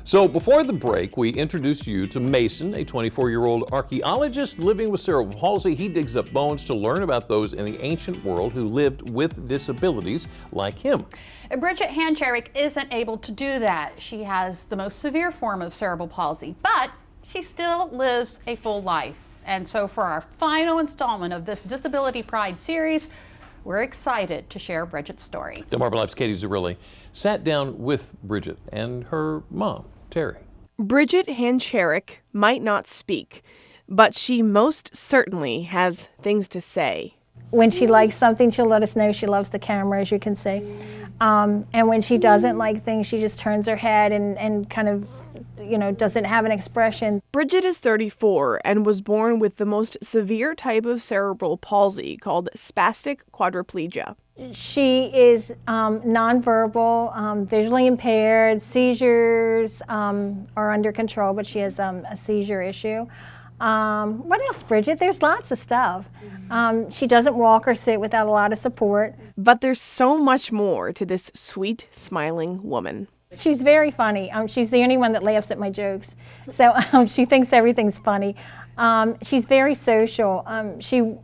So before the break, we introduced you to Mason, a 24-year-old archaeologist living with cerebral palsy. He digs up bones to learn about those in the ancient world who lived with disabilities like him. Brigitte Hancharick isn't able to do that. She has the most severe form of cerebral palsy, but she still lives a full life. And so for our final installment of this Disability Pride series, we're excited to share Brigitte's story. Delmarva Live's Katie Zerilli sat down with Brigitte and her mom, Terry. Brigitte Hancharick might not speak, but she most certainly has things to say. When she likes something, she'll let us know. She loves the camera, as you can see. And when she doesn't like things, she just turns her head and kind of, doesn't have an expression. Brigitte is 34 and was born with the most severe type of cerebral palsy called spastic quadriplegia. She is nonverbal, visually impaired. Seizures are under control, but she has a seizure issue. What else, Brigitte? There's lots of stuff. She doesn't walk or sit without a lot of support. But there's so much more to this sweet, smiling woman. She's very funny. She's the only one that laughs at my jokes. So she thinks everything's funny. She's very social.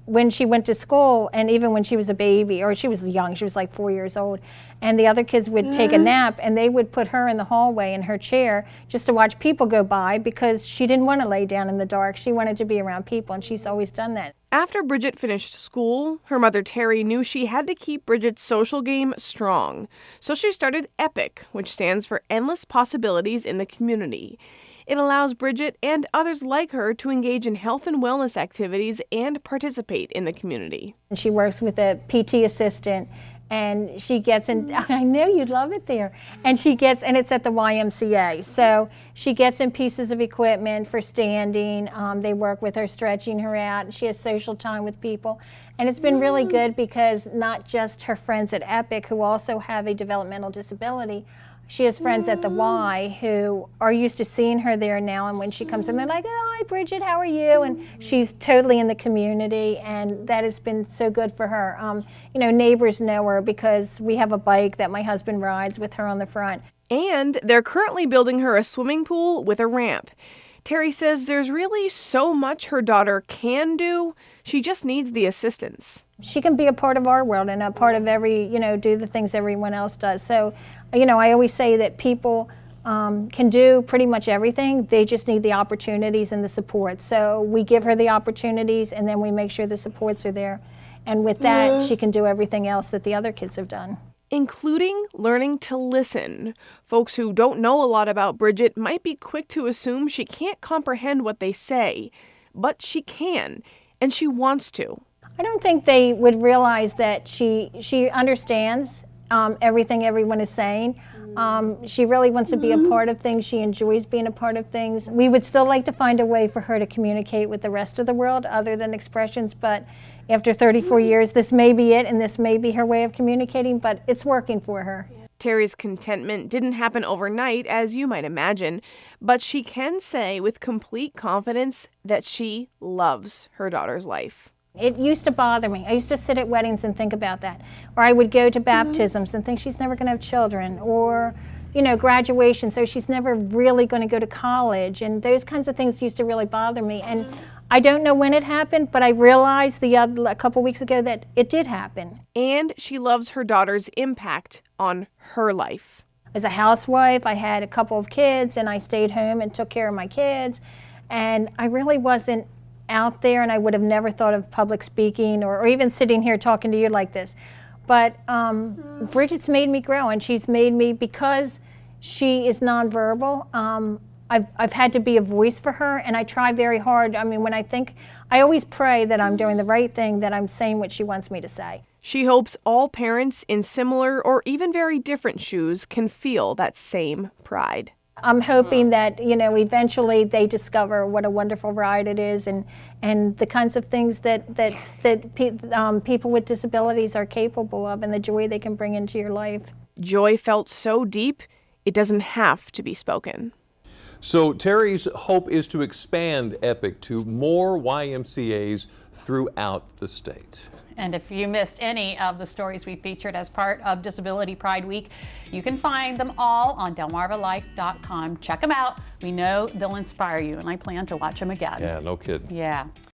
When she went to school, and even when she was a baby, or she was young, she was like 4 years old, and the other kids would take a nap, and they would put her in the hallway in her chair just to watch people go by, because she didn't want to lay down in the dark. She wanted to be around people, and she's always done that. After Brigitte finished school, her mother Terry knew she had to keep Brigitte's social game strong. So she started EPIC, which stands for Endless Possibilities in the Community. It allows Brigitte and others like her to engage in health and wellness activities and participate in the community. She works with a PT assistant, and she gets in, I know you'd love it there, and it's at the YMCA, so she gets in pieces of equipment for standing. They work with her, stretching her out. She has social time with people, and it's been really good because not just her friends at EPIC who also have a developmental disability, she has friends at the Y who are used to seeing her there now, and when she comes in, they're like, "Oh, hi, Brigitte, how are you?" And she's totally in the community, and that has been so good for her. Neighbors know her because we have a bike that my husband rides with her on the front. And they're currently building her a swimming pool with a ramp. Terry says there's really so much her daughter can do. She just needs the assistance. She can be a part of our world and a part of do the things everyone else does. So, I always say that people can do pretty much everything. They just need the opportunities and the support. So we give her the opportunities, and then we make sure the supports are there. And with that, she can do everything else that the other kids have done, including learning to listen. Folks who don't know a lot about Brigitte might be quick to assume she can't comprehend what they say, but she can, and she wants to. I don't think they would realize that she understands everything everyone is saying. She really wants to be a part of things. She enjoys being a part of things. We would still like to find a way for her to communicate with the rest of the world other than expressions, but after 34 years, this may be it, and this may be her way of communicating, but it's working for her. Terry's contentment didn't happen overnight, as you might imagine, but she can say with complete confidence that she loves her daughter's life. It used to bother me. I used to sit at weddings and think about that. Or I would go to baptisms and think she's never going to have children. Or, graduation, so she's never really going to go to college. And those kinds of things used to really bother me. And I don't know when it happened, but I realized a couple weeks ago that it did happen. And she loves her daughter's impact on her life. As a housewife, I had a couple of kids, and I stayed home and took care of my kids. And I really wasn't out there, and I would have never thought of public speaking or even sitting here talking to you like this. But Brigitte's made me grow, and she's made me, because she is nonverbal, I've had to be a voice for her, and I try very hard. When I always pray that I'm doing the right thing, that I'm saying what she wants me to say. She hopes all parents in similar or even very different shoes can feel that same pride. I'm hoping that, eventually they discover what a wonderful ride it is, and the kinds of things that people with disabilities are capable of, and the joy they can bring into your life. Joy felt so deep, it doesn't have to be spoken. So Terry's hope is to expand EPIC to more YMCAs throughout the state. And if you missed any of the stories we featured as part of Disability Pride Week, you can find them all on delmarvalife.com. Check them out. We know they'll inspire you, and I plan to watch them again. Yeah, no kidding. Yeah.